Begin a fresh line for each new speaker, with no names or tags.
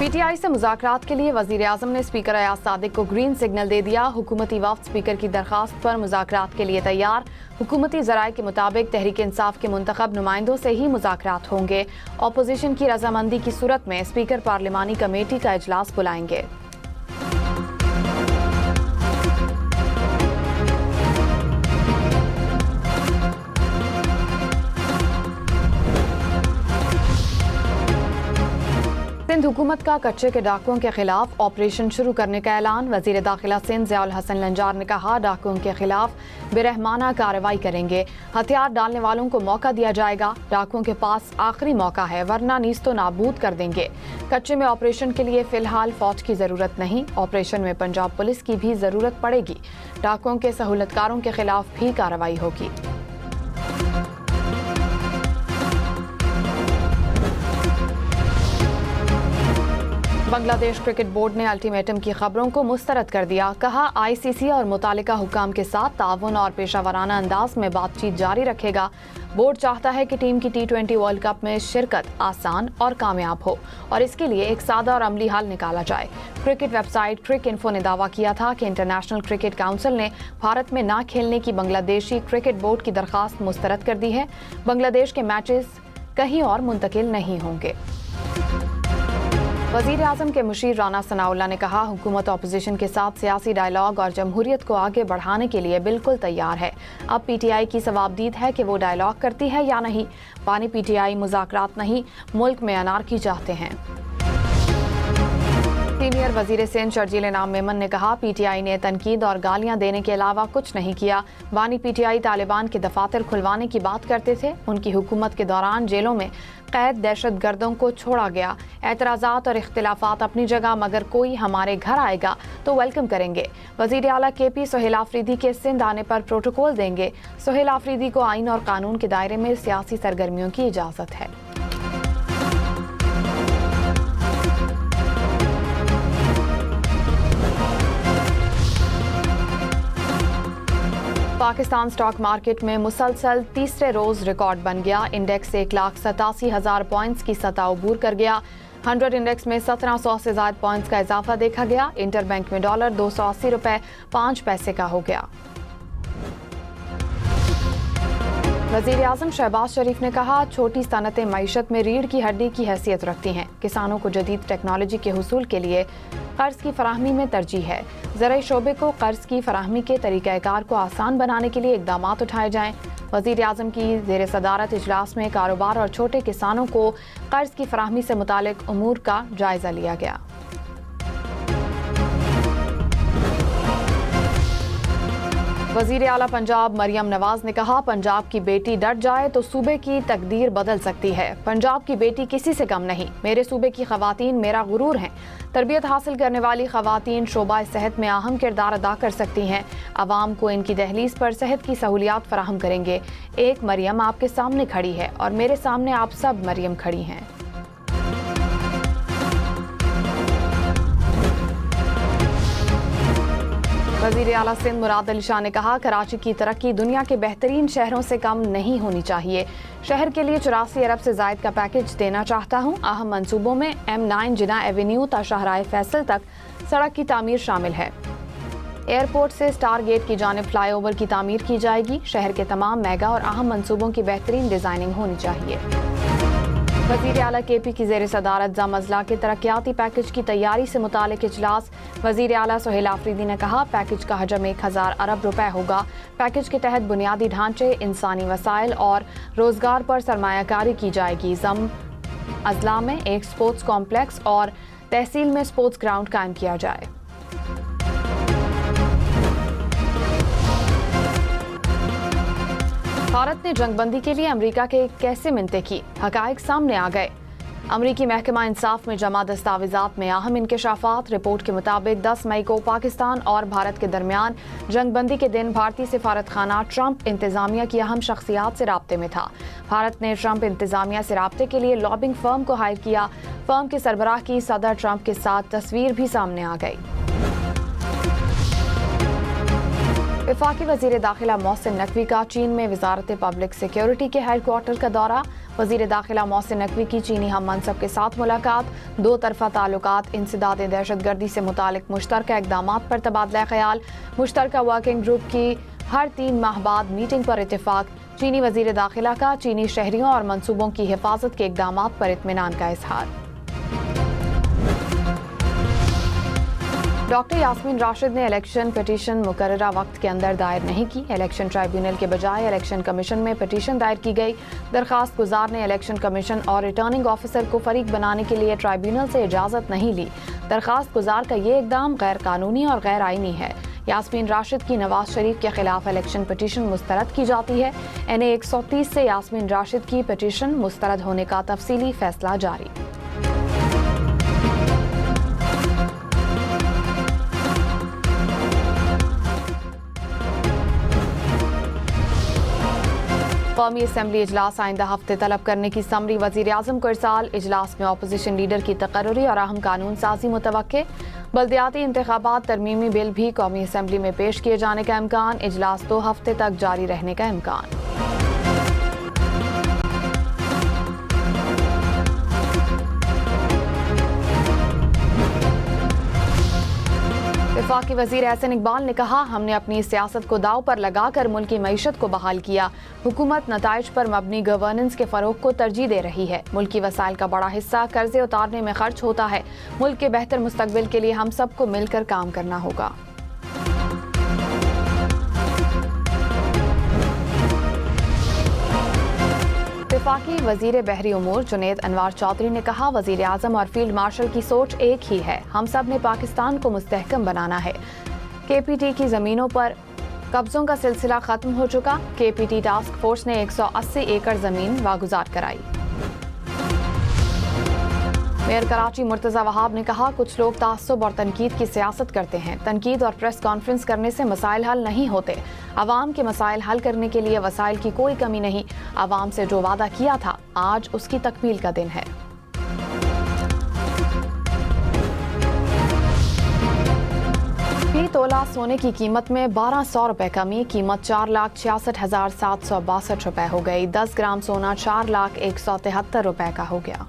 P T I से मुज़ाकरात के लिए वज़ीर आज़म ने स्पीकर अयाज सादिक को ग्रीन सिग्नल दे दिया। हुकूमती वफ़द स्पीकर की दरख्वास्त पर मुज़ाकरात के लिए तैयार। हुकूमती ज़राए के मुताबिक तहरीक इंसाफ के मुंतखब नुमाइंदों से ही मुज़ाकरात होंगे। अपोजिशन की रजामंदी की सूरत में स्पीकर पार्लिमानी कमेटी का इजलास बुलाएंगे। सिंध हुकूमत का कच्चे के डाकुओं के खिलाफ ऑपरेशन शुरू करने का ऐलान। वजीर दाखिला सिंध ज़ियाउल हसन लंजार ने कहा, डाकुओं के खिलाफ बेरहमाना कार्रवाई करेंगे। हथियार डालने वालों को मौका दिया जाएगा। डाकुओं के पास आखिरी मौका है, वरना नीस्तो नाबूद कर देंगे। कच्चे में ऑपरेशन के लिए फिलहाल फौज की जरूरत नहीं। ऑपरेशन में पंजाब पुलिस की भी जरूरत पड़ेगी। डाकुओं के सहूलतकारों के खिलाफ भी कार्रवाई होगी। बांग्लादेश क्रिकेट बोर्ड ने अल्टीमेटम की खबरों को मुस्तरद कर दिया। कहा, आईसीसी और मुतालिका हुकाम के साथ ताउन और पेशावराना अंदाज में बातचीत जारी रखेगा। बोर्ड चाहता है कि टीम की T20 वर्ल्ड कप में शिरकत आसान और कामयाब हो और इसके लिए एक सादा और अमली हल निकाला जाए। क्रिकेट वेबसाइट क्रिक इन्फो ने दावा किया था कि इंटरनेशनल क्रिकेट काउंसिल ने भारत में ना खेलने की बांग्लादेशी क्रिकेट बोर्ड की दरखास्त मुस्तरद कर दी है। बांग्लादेश के मैचेस कहीं और मुंतकिल नहीं होंगे। वज़ीर आज़म के मुशीर राना सनाउल्लाह ने कहा, हुकूमत अपोजिशन के साथ सियासी डायलॉग और जमहूरियत को आगे बढ़ाने के लिए बिल्कुल तैयार है। अब PTI की सवाबदीद है कि वो डायलॉग करती है या नहीं। पानी PTI मुज़ाकरात नहीं, मुल्क में अनारकी चाहते हैं। सीनियर वजीर सिंध शर्जील इनाम मेमन ने कहा, PTI ने तनकीद और गालियां देने के अलावा कुछ नहीं किया। बानी PTI तालिबान के दफातर खुलवाने की बात करते थे। उनकी हुकूमत के दौरान जेलों में कैद दहशत गर्दों को छोड़ा गया। एतराज़ात और इख्तिलाफात अपनी जगह, मगर कोई हमारे घर आएगा तो वेलकम करेंगे। वज़ीर आला KP सोहेल आफरीदी के सिंध आने पर प्रोटोकॉल देंगे। सोहेल आफरीदी को आइन और कानून के दायरे में सियासी सरगर्मियों की इजाज़त है। पाकिस्तान स्टॉक मार्केट में मुसलसल तीसरे रोज रिकॉर्ड बन गया। इंडेक्स 1,87,000 पॉइंट्स की सतह अबूर कर गया। 100 इंडेक्स में 1700 से ज्यादा पॉइंट्स का इजाफा देखा गया। इंटरबैंक में डॉलर 280 रुपए 5 पैसे का हो गया। वज़ीर आज़म शहबाज शरीफ ने कहा, छोटी सनतें मईशत में रीढ़ की हड्डी की हैसियत रखती हैं। किसानों को जदीद टेक्नोलॉजी के हुसूल के लिए कर्ज की फराहमी में तरजीह है। ज़राई शोबे को कर्ज की फराहमी के तरीक़ाकार को आसान बनाने के लिए इक़दामात उठाए जाएं। वज़ीर आज़म की ज़ेर सदारत इजलास में कारोबार और छोटे किसानों को कर्ज की फराहमी से मुतालिक उमूर का जायज़ा लिया गया। वज़ीर आला पंजाब मरियम नवाज ने कहा, पंजाब की बेटी डट जाए तो सूबे की तकदीर बदल सकती है। पंजाब की बेटी किसी से कम नहीं। मेरे सूबे की खवातीन मेरा गुरूर हैं। तरबियत हासिल करने वाली खवातीन शोबा सेहत में अहम किरदार अदा कर सकती हैं। आवाम को इनकी दहलीज पर सेहत की सहूलियात फराहम करेंगे। एक मरियम आपके सामने खड़ी है और मेरे सामने आप सब मरियम खड़ी हैं। वज़ीर आला सिंध मुराद अली शाह ने कहा, कराची की तरक्की दुनिया के बेहतरीन शहरों से कम नहीं होनी चाहिए। शहर के लिए 84 अरब से जायद का पैकेज देना चाहता हूँ। अहम मंसूबों में M9 जिना एवेन्यू ता शाहराह फैसल तक सड़क की तामीर शामिल है। एयरपोर्ट से स्टार गेट की जानिब फ्लाईओवर की तामीर की जाएगी। शहर के तमाम मेगा और अहम मंसूबों की बेहतरीन डिजाइनिंग होनी चाहिए। वज़ीर आला KP की ज़ेर सदारत ज़ामज़ला के तरक्याती पैकेज की तैयारी से मुतालिक इजलास। वज़ीर आला सोहेल आफरीदी ने कहा, पैकेज का हजम 1000 अरब रुपए होगा। पैकेज के तहत बुनियादी ढांचे, इंसानी वसाइल और रोजगार पर सरमायाकारी की जाएगी। ज़म अजला में एक स्पोर्ट्स कॉम्प्लेक्स और तहसील में स्पोर्ट्स ग्राउंड कायम किया जाए। भारत ने जंगबंदी के लिए अमेरिका के कैसे मिन्नतें की, हकायक सामने आ गए। अमरीकी महकमा इंसाफ में जमा दस्तावेजात में अहम इंकशाफात। रिपोर्ट के मुताबिक 10 मई को पाकिस्तान और भारत के दरमियान जंगबंदी के दिन भारतीय सिफारत खाना ट्रंप इंतजामिया की अहम शख्सियात से राब्ते में था। भारत ने ट्रंप इंतजामिया से राब्ते के लिए लॉबिंग फर्म को हायर किया। फर्म के सरबराह की सदर ट्रंप के साथ तस्वीर भी सामने आ गई। वफाकी वज़ीर दाखिला मोहसिन नकवी का चीन में वज़ारत पब्लिक सिक्योरिटी के हेडक्वार्टर का दौरा। वज़ीर दाखिला मोहसिन नकवी की चीनी हम मनसब के साथ मुलाकात, दो तरफा ताल्लुकात, इंसदाद दहशतगर्दी से मुतालिक मुश्तरका इक़दामात पर तबादला ख्याल, मुश्तरका वर्किंग ग्रुप की हर 3 माह बाद मीटिंग पर इत्तेफाक। चीनी वज़ीर दाखिला का चीनी शहरियों और मनसूबों की हिफाजत के इक़दामात पर इत्मीनान का इजहार। डॉक्टर यास्मीन राशिद ने इलेक्शन पिटीशन मुकर्ररा वक्त के अंदर दायर नहीं की। इलेक्शन ट्राइब्यूनल के बजाय इलेक्शन कमीशन में पिटीशन दायर की गई। दरखास्त गुजार ने इलेक्शन कमीशन और रिटर्निंग ऑफिसर को फरीक बनाने के लिए ट्राइब्यूनल से इजाज़त नहीं ली। दरखास्त गुजार का ये इक़दाम गैर कानूनी और गैर आईनी है। यास्मीन राशिद की नवाज शरीफ के खिलाफ इलेक्शन पिटीशन मुस्तरद की जाती है। NA 130 से यास्मीन राशिद की पिटीशन मुस्तरद होने का तफसीली फैसला जारी। कौमी असम्बली इजलास आइंदा हफ्ते तलब करने की समरी वज़ीर आज़म को इरसाल। इजलास में अपोजिशन लीडर की तकर्रुरी और अहम कानून साजी मुतवक्के। बल्दियाती इंतखाबात तरमीमी बिल भी कौमी असम्बली में पेश किए जाने का इम्कान। इजलास 2 हफ्ते तक जारी रहने का इम्कान। वफाकी वज़ीर एहसन इकबाल ने कहा, हमने अपनी सियासत को दाव पर लगाकर मुल्क की मईशत को बहाल किया। हुकूमत नताइज पर मबनी गवर्नेंस के फ़रोग को तरजीह दे रही है। मुल्की वसाइल का बड़ा हिस्सा कर्जे उतारने में खर्च होता है। मुल्क के बेहतर मुस्तकबिल के लिए हम सबको मिलकर काम करना होगा। वफाकी वज़ीर बहरी उमूर जुनैद अनवार चौधरी ने कहा, वज़ीर आज़म और फील्ड मार्शल की सोच एक ही है। हम सब ने पाकिस्तान को मुस्तहकम बनाना है। KPT की ज़मीनों पर कब्ज़ों का सिलसिला ख़त्म हो चुका। KPT टास्क फोर्स ने 180 एकड़ ज़मीन वागुजार कराई। मेयर कराची मुर्तज़ा वहाब ने कहा, कुछ लोग तासुब और तनकीद की सियासत करते हैं। तनकीद और प्रेस कॉन्फ्रेंस करने से मसाइल हल नहीं होते। अवाम के मसाइल हल करने के लिए वसाइल की कोई कमी नहीं। अवाम से जो वादा किया था, आज उसकी तकमील का दिन है। फी तोला सोने की कीमत में 1200 रुपए कमी। कीमत 4,66,762 रुपए हो गई। 10 ग्राम सोना 4,01,73 रुपए का हो गया।